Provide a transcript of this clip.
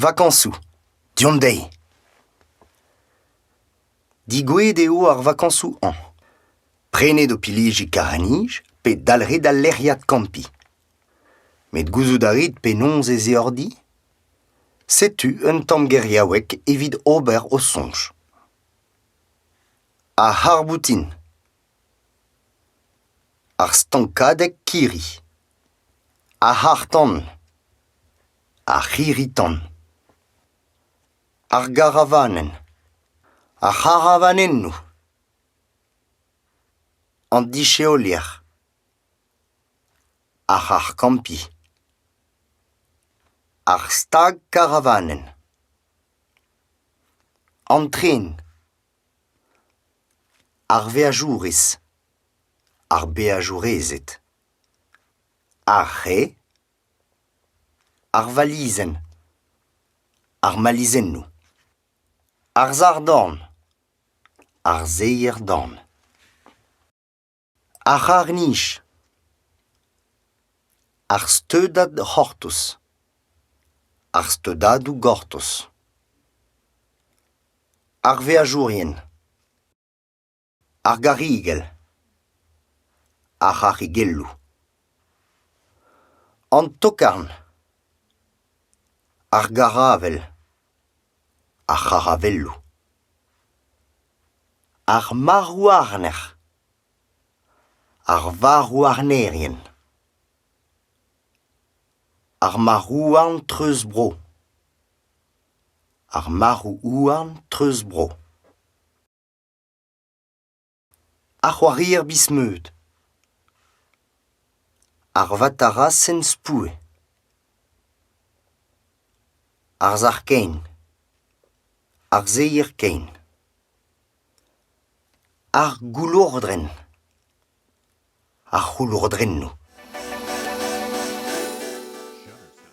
Vakañsoù, diondei. Digouet eo ar vakañsoù an. Prenet o piliji karanij pe dalret al lec'hiad kampi. Met gouzout a rit pe nonzez eordi? Setu un tamm geriaouek evit ober o sonj. A c'harboutin. Ar stankadeg kiri. A c'hartan. A c'hiritan. Ar garavanen. A c'haravanennoù. An dicheolier. A c'harkampi. Ar stag karavanen. An tren. Ar veajourez. Ar beajourezet. Ar c'he. Ar valizen. Ar malizennoù. Ar zardorn. Ar zeier dorn. Ar c'harnich. Ar steudad c'hortoz. Ar steudadoù gortoz. Ar veajourien. Ar garrigel. Ar c'harrigelloù. An tokarn. Ar garavel. Ar c'haravelloù. Ar marouarner. Ar varouarnerien. Ar marouarn treuz bro. Ar marouarn treuz bro. Ar c'hoarir bismeud. Ar vatara sen spoue. Ar zarkein. Ar zeier kein. Ar goulourdren. Ar c'houlourdrennoù.